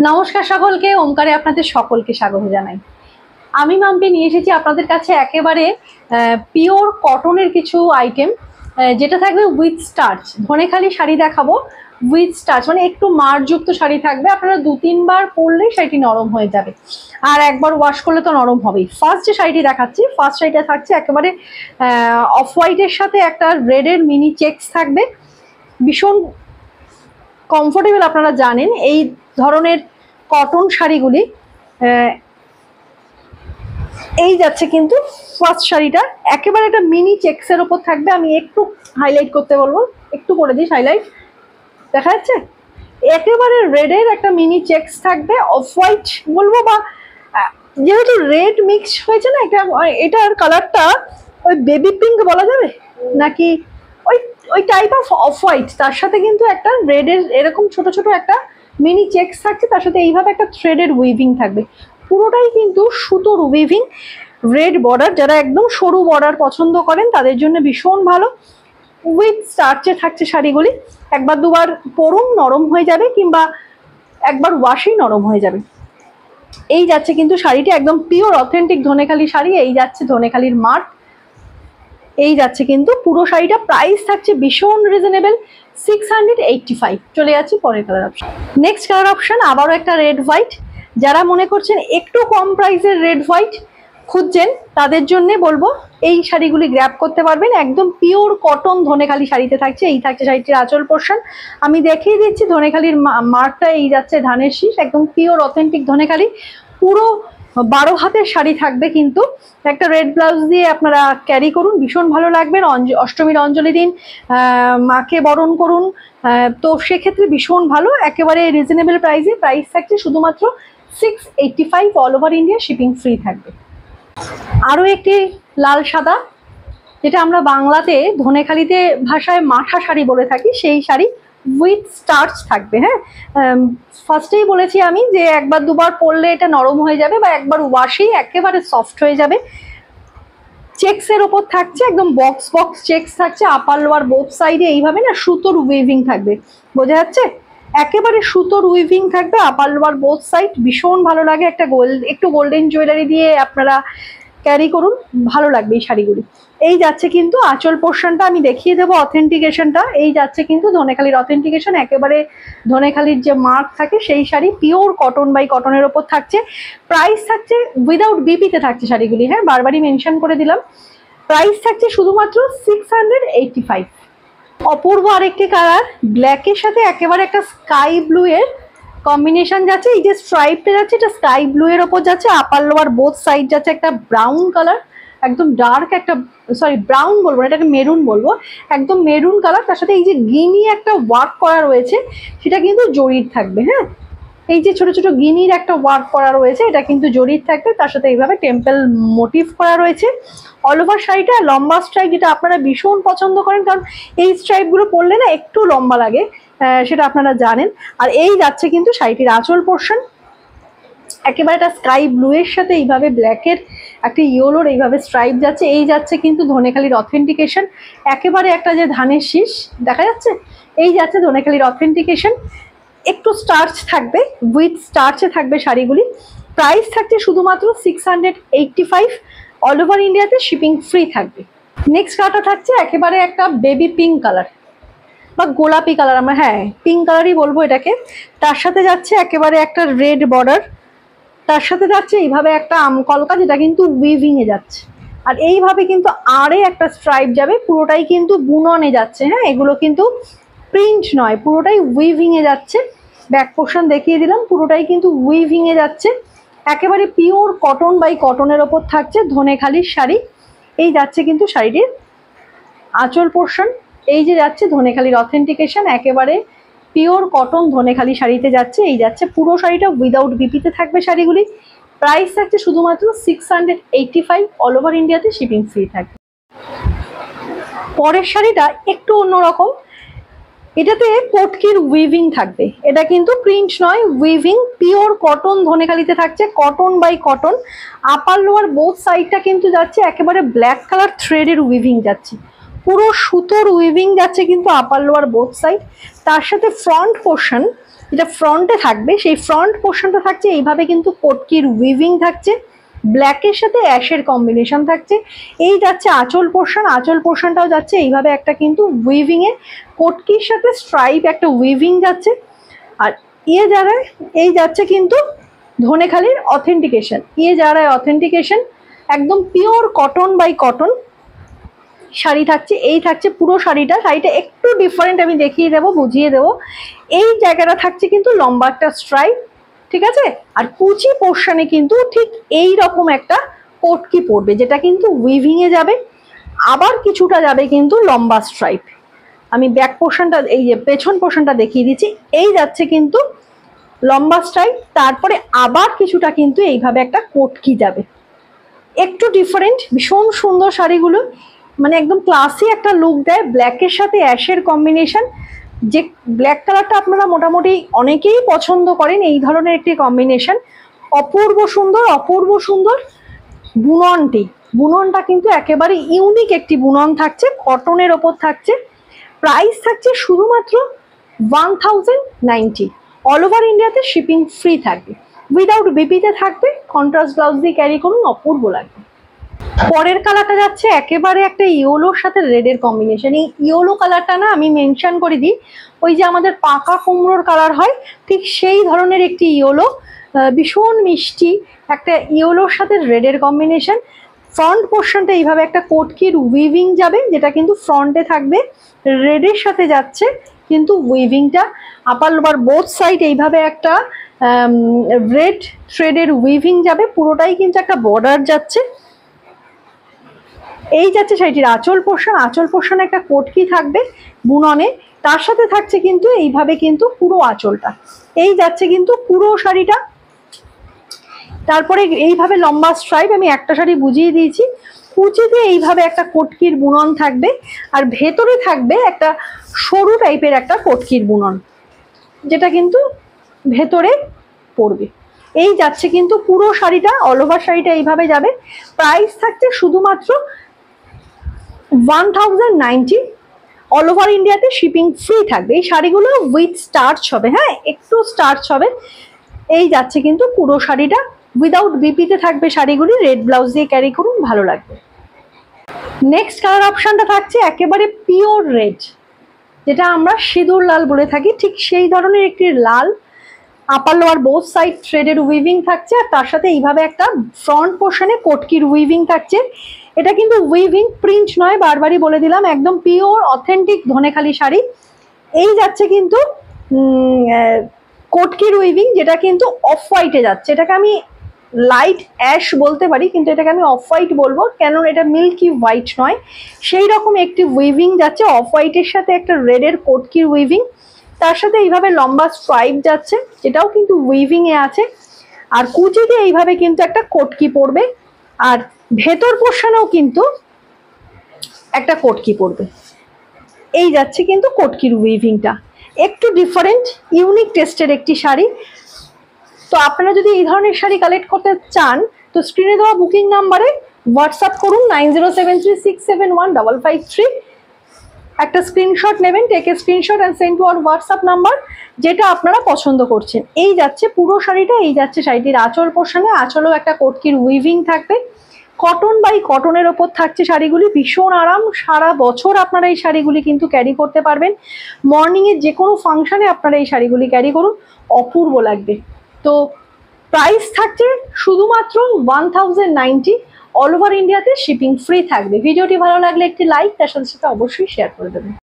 নমস্কার সকলকে, ওমকারে আপনাদের সকলকে স্বাগত জানাই। আমি মাম্পি নিয়ে এসেছি আপনাদের কাছে একেবারে পিওর কটনের কিছু আইটেম, যেটা থাকবে উইথ স্টার্চ। ধনেখালি শাড়ি দেখাবো উইথ স্টার্চ, মানে একটু মারযুক্ত শাড়ি থাকবে। আপনারা 2-3 বার পরলেই শাড়িটি নরম হয়ে যাবে, আর একবার ওয়াশ করলে তো নরম হবেই। ফার্স্ট যে শাড়িটি দেখাচ্ছি, ফার্স্ট শাড়িটা থাকছে একেবারে অফ হোয়াইটের সাথে একটা রেডের মিনি চেকস থাকবে। ভীষণ কমফোর্টেবল, আপনারা জানেন এই ধরনের কটন শাড়িগুলি। এই যাচ্ছে কিন্তু ফার্স্ট শাড়িটা, একেবারে একটা মিনি চেক্সের ওপর থাকবে। আমি একটু হাইলাইট করতে বলবো, একটু করে দিই হাইলাইট, দেখা যাচ্ছে? একেবারে রেডের একটা মিনি চেক্স থাকবে, অফ হোয়াইট বলবো, বা যেহেতু রেড মিক্স হয়েছে না, এটার কালারটা ওই বেবি পিঙ্ক বলা যাবে নাকি, ওই ওই টাইপ অফ হোয়াইট। তার সাথে কিন্তু একটা রেডের এরকম ছোট ছোট একটা মিনি চেক্স থাকছে, তার সাথে এইভাবে একটা থ্রেডের উইভিং থাকবে। পুরোটাই কিন্তু সুতোর উইভিং, রেড বর্ডার। যারা একদম সরু বর্ডার পছন্দ করেন তাদের জন্য ভীষণ ভালো। উইথ স্টার্চে থাকছে শাড়িগুলি। একবার দুবার পরুন, নরম হয়ে যাবে, কিংবা একবার ওয়াশেই নরম হয়ে যাবে। এই যাচ্ছে কিন্তু শাড়িটি একদম পিওর অথেন্টিক ধনেখালি শাড়ি। এই যাচ্ছে ধনেখালির মার্ক। এই যাচ্ছে কিন্তু পুরো শাড়িটা। প্রাইস থাকছে ভীষণ রিজনেবল, 685। চলে যাচ্ছি পরের colour option. Next colour option আবারও একটা রেড হোয়াইট। যারা মনে করছেন একটু কম প্রাইসের রেড হোয়াইট খুঁজছেন, তাদের জন্য বলবো এই শাড়িগুলি গ্র্যাব করতে পারবেন। একদম পিওর কটন ধনেখালি শাড়িতে থাকছে। এই থাকছে শাড়িটির আঁচল পোর্শন, আমি দেখিয়ে দিচ্ছি। ধনেখালির মার্কটা এই যাচ্ছে ধানের শীষ, একদম পিওর অথেন্টিক ধনেখালি। পুরো 12 হাতের শাড়ি থাকবে, কিন্তু একটা রেড ব্লাউজ দিয়ে আপনারা ক্যারি করুন, ভীষণ ভালো লাগবে। অষ্টমীর অঞ্জলি দিন মাকে বরণ করুন, তো সেক্ষেত্রে ভীষণ ভালো। একেবারে রিজনেবল প্রাইসে, প্রাইস থাকছে শুধুমাত্র 685। All over India shipping free থাকবে। আরও একটি লাল সাদা, যেটা আমরা বাংলাতে ধনেখালিতে ভাষায় মাঠা শাড়ি বলে থাকি, সেই শাড়ি উইথ স্টার্চ থাকবে। হ্যাঁ, ফার্স্টেই বলেছি আমি যে একবার দুবার পরলে এটা নরম হয়ে যাবে, বা একবার ওয়াশেই একেবারে সফট হয়ে যাবে। চেক্সের ওপর থাকছে, একদম বক্স বক্স চেক্স থাকছে, আপার লোয়ার বোথ সাইডে এইভাবে না সুতোর উইভিং থাকবে, বোঝা যাচ্ছে? একেবারে সুতোর উইভিং থাকবে আপার লোয়ার বোথ সাইড। ভীষণ ভালো লাগে। একটু গোল্ডেন জুয়েলারি দিয়ে আপনারা ক্যারি করুন, ভালো লাগবে এই শাড়িগুলি। এই যাচ্ছে কিন্তু আঁচল পোর্শনটা, আমি দেখিয়ে দেবো অথেন্টিকেশনটা। এই যাচ্ছে কিন্তু ধনেখালির অথেন্টিকেশন, একেবারে ধনেখালির যে মার্ক থাকে সেই শাড়ি, পিওর কটন বাই কটনের ওপর থাকছে। প্রাইস থাকছে উইদাউট বিপিতে থাকছে শাড়িগুলি, হ্যাঁ বারবারই মেনশন করে দিলাম। প্রাইস থাকছে শুধুমাত্র 685। অপূর্ব আরেকটি কালার, ব্ল্যাকের সাথে একেবারে একটা স্কাই ব্লু এর কম্বিনেশন যাচ্ছে। এই যে স্ট্রাইপটা যাচ্ছে, এটা স্কাই ব্লু এর ওপর যাচ্ছে, আপার লোয়ার বোথ সাইড যাচ্ছে একটা ব্রাউন কালার, একদম ডার্ক একটা, সরি ব্রাউন বলবো না, এটাকে মেরুন বলবো, একদম মেরুন কালার। তার সাথে এই যে গিনি একটা ওয়ার্ক করা রয়েছে, সেটা কিন্তু জরির থাকবে। হ্যাঁ, এই যে ছোট ছোট গিনির একটা ওয়ার্ক করা রয়েছে, এটা কিন্তু জরির থাকবে। তার সাথে এইভাবে টেম্পল মোটিভ করা রয়েছে। অল ওভার শাড়িটা লম্বা স্ট্রাইপ, যেটা আপনারা ভীষণ পছন্দ করেন, কারণ এই স্ট্রাইপগুলো পরলে না একটু লম্বা লাগে, সেটা আপনারা জানেন। আর এই যাচ্ছে কিন্তু শাড়িটির আঁচল পোর্শন, একেবারে একটা স্কাই ব্লু এর সাথে এইভাবে ব্ল্যাকের একটা ইয়েলোর এইভাবে স্ট্রাইপ যাচ্ছে। এই যাচ্ছে কিন্তু ধনেখালির অথেন্টিকেশন, একেবারে একটা যে ধানের শীষ দেখা যাচ্ছে, এই যাচ্ছে ধনেখালির অথেন্টিকেশন। একটু স্টার্চ থাকবে, উইথ স্টার্চে থাকবে শাড়িগুলি। প্রাইস থাকছে শুধুমাত্র 685। অল ওভার ইন্ডিয়াতে শিপিং ফ্রি থাকবে। নেক্সট কালারটা থাকছে একেবারে একটা বেবি পিঙ্ক কালার বা গোলাপি কালার, আমরা হ্যাঁ পিঙ্ক কালারই বলবো এটাকে। তার সাথে যাচ্ছে একেবারে একটা রেড বর্ডার, তার সাথে যাচ্ছে এইভাবে একটা আমকলকা, যেটা কিন্তু উইভিং এ যাচ্ছে। আর এইভাবে কিন্তু আরে একটা স্ট্রাইপ যাবে, পুরোটাই কিন্তু বুননে যাচ্ছে। হ্যাঁ, এগুলো কিন্তু প্রিন্ট নয়, পুরোটাই উইভিং এ যাচ্ছে। ব্যাক পোর্শন দেখিয়ে দিলাম, পুরোটাই কিন্তু উইভিং এ যাচ্ছে। একেবারে পিওর কটন বাই কটনের ওপর থাকছে ধনেখালির শাড়ি। এই যাচ্ছে কিন্তু শাড়িটির আঁচল পোর্শন, এই যে যাচ্ছে ধনেখালির অথেন্টিকেশন, একেবারে পিওর কটন ধনেখালি শাড়িতে যাচ্ছে। এই যাচ্ছে পুরো শাড়িটা উইদাউট বিপিতে থাকবে শাড়িগুলি। প্রাইস থাকছে শুধুমাত্র 685। অল ওভার ইন্ডিয়াতে শিপিং ফ্রি থাকবে। পরের শাড়িটা একটু অন্যরকম, এটাতে পটকির উইভিং থাকবে। এটা কিন্তু প্রিন্ট নয়, উইভিং, পিওর কটন ধনেখালিতে থাকছে, cotton by cotton. Upper lower both সাইডটা কিন্তু যাচ্ছে একেবারে ব্ল্যাক কালার থ্রেডের উইভিং যাচ্ছে, পুরো সুতোর উইভিং যাচ্ছে কিন্তু আপার লোয়ার বোথ সাইড। তার সাথে ফ্রন্ট পোর্শন যেটা ফ্রন্টে থাকবে সেই ফ্রন্ট পোর্শনটা থাকছে এইভাবে কিন্তু কোটকির উইভিং থাকছে, ব্ল্যাকের সাথে অ্যাশের কম্বিনেশন থাকছে। এই যাচ্ছে আঁচল পোর্শন, আঁচল পোর্শনটাও যাচ্ছে এইভাবে একটা কিন্তু উইভিং এ কোটকির সাথে স্ট্রাইপ একটা উইভিং যাচ্ছে। আর ইয়ে যারা এই যাচ্ছে কিন্তু ধনেখালির অথেন্টিকেশন, ইয়ে যারা অথেন্টিকেশন একদম pure cotton by cotton sari থাকছে। এই থাকছে পুরো শাড়িটা, শাড়িটা একটু ডিফারেন্ট আমি দেখিয়ে দেবো, বুঝিয়ে দেবো। এই জায়গাটা থাকছে কিন্তু লম্বা একটা স্ট্রাইপ, ঠিক আছে। আর কুচি পোর্শনে কিন্তু ঠিক এই রকম একটা কোটকি পড়বে, যেটা কিন্তু উইভিং এ যাবে, আবার কিছুটা যাবে কিন্তু লম্বা স্ট্রাইপ। আমি ব্যাক পোর্শনটা, এই যে পেছন পোর্শনটা দেখিয়ে দিচ্ছি। এই যাচ্ছে কিন্তু লম্বা স্ট্রাইপ, তারপরে আবার কিছুটা কিন্তু এইভাবে একটা কোটকি যাবে, একটু ডিফারেন্ট, ভীষণ সুন্দর শাড়িগুলো, মানে একদম ক্লাসি একটা লুক দেয়। ব্ল্যাকের সাথে অ্যাশের কম্বিনেশন, যে ব্ল্যাক কালারটা আপনারা মোটামুটি অনেকেই পছন্দ করেন, এই ধরনের একটি কম্বিনেশন অপূর্ব সুন্দর, অপূর্ব সুন্দর। বুননটা কিন্তু একেবারে ইউনিক একটি বুনন থাকছে, কটনের ওপর থাকছে। প্রাইস থাকছে শুধুমাত্র 1090। অল ওভার ইন্ডিয়াতে শিপিং ফ্রি থাকবে, উইদাউট বিপিতে থাকবে। কন্ট্রাস্ট ব্লাউজ দিয়ে ক্যারি করুন, অপূর্ব লাগবে। পরের কালারটা যাচ্ছে একেবারে একটা ইয়েলোর সাথে রেডের কম্বিনেশন। এই ইয়েলো কালারটা না আমি মেনশন করে দিই, ওই যে আমাদের পাকা কুমড়োর কালার হয় ঠিক সেই ধরনের একটি ইয়েলো, ভীষণ মিষ্টি একটা ইয়েলোর সাথে রেডের কম্বিনেশন। ফ্রন্ট পোর্শনটা এইভাবে একটা কোটকির উইভিং যাবে, যেটা কিন্তু ফ্রন্টে থাকবে, রেডের সাথে যাচ্ছে কিন্তু উইভিংটা। আপার লোয়ার বোথ সাইড এইভাবে একটা রেড থ্রেডের উইভিং যাবে, পুরোটাই কিন্তু একটা বর্ডার যাচ্ছে। এই যাচ্ছে শাড়িটির আঁচল পোর্শন, আঁচল পোর্শনে একটা কোটকি থাকবে বুননে, তার সাথে থাকছে কিন্তু এইভাবে কিন্তু পুরো আঁচলটা। এই যাচ্ছে কিন্তু পুরো শাড়িটা, তারপরে এইভাবে লম্বা স্ট্রাইপ, আমি একটা শাড়ি বুঝিয়ে দিয়েছি। কুচিতে এইভাবে একটা কোটকির বুনন থাকবে, আর ভেতরে থাকবে একটা সরু টাইপের একটা কোটকির বুনন, যেটা কিন্তু ভেতরে পড়বে। এই যাচ্ছে কিন্তু পুরো শাড়িটা, অল ওভার শাড়িটা এইভাবে যাবে। প্রাইস থাকছে শুধুমাত্র 1090। অল ওভার ইন্ডিয়াতে শিপিং ফ্রি থাকবে। এই শাড়িগুলো উইথ স্টার্চ হবে, হ্যাঁ একটু স্টার্চ হবে। এই যাচ্ছে কিন্তু পুরো শাড়িটা, উইদাউট বিপিতে থাকবে শাড়িগুলি। রেড ব্লাউজ দিয়ে ক্যারি করুন, ভালো লাগবে। নেক্সট কালার অপশনটা থাকছে একেবারে পিওর রেড, যেটা আমরা সিঁদুর লাল বলে থাকি, ঠিক সেই ধরনের একটি লাল। আপার লোয়ার বোথ সাইড থ্রেডের উইভিং থাকছে, আর তার সাথে এইভাবে একটা ফ্রন্ট পোর্শনে কোটকির উইভিং থাকছে। এটা কিন্তু উইভিং, প্রিন্ট নয়, বারবারই বলে দিলাম, একদম পিওর অথেন্টিক ধনেখালি শাড়ি। এই যাচ্ছে কিন্তু কোটকির উইভিং, যেটা কিন্তু অফ হোয়াইটে যাচ্ছে। এটাকে আমি লাইট অ্যাশ বলতে পারি, কিন্তু এটাকে আমি অফ হোয়াইট বলবো, কেন এটা মিল্কি হোয়াইট নয়। সেই রকম একটি উইভিং যাচ্ছে, অফ হোয়াইটের সাথে একটা রেডের কোটকির উইভিং, তার সাথে এইভাবে লম্বা স্ট্রাইপ যাচ্ছে, এটাও কিন্তু উইভিং এ আছে। আর কুচিতে এইভাবে কিন্তু একটা কোটকি পড়বে, আর ভেতর পোর্শনেও কিন্তু একটা কোটকি পড়বে। এই যাচ্ছে কিন্তু কোটকির উইভিংটা, একটু ডিফারেন্ট ইউনিক টেস্টের একটি শাড়ি। তো আপনারা যদি এই ধরনের শাড়ি কালেক্ট করতে চান, তো স্ক্রিনে দেওয়া বুকিং নাম্বারে হোয়াটসঅ্যাপ করুন 9073671553। একটা স্ক্রিনশট নেবেন, take a screenshot and send to our WhatsApp number, যেটা আপনারা পছন্দ করছেন। এই যাচ্ছে পুরো শাড়িটা, এই যাচ্ছে শাড়িটির আঁচল পোর্শনে, আঁচলেও একটা কোটকির উইভিং থাকবে। কটন বাই কটনের ওপর থাকছে শাড়িগুলি, ভীষণ আরাম, সারা বছর আপনারা এই শাড়িগুলি কিন্তু ক্যারি করতে পারবেন। মর্নিংয়ে যে কোনো ফাংশনে আপনারা এই শাড়িগুলি ক্যারি করুন, অপূর্ব লাগবে। তো প্রাইস থাকছে শুধুমাত্র 1090। অল ওভার ইন্ডিয়াতে শিপিং ফ্রি থাকবে। ভিডিওটি ভালো লাগলে একটি লাইক, তার সাথে সাথে অবশ্যই শেয়ার করে দেবেন।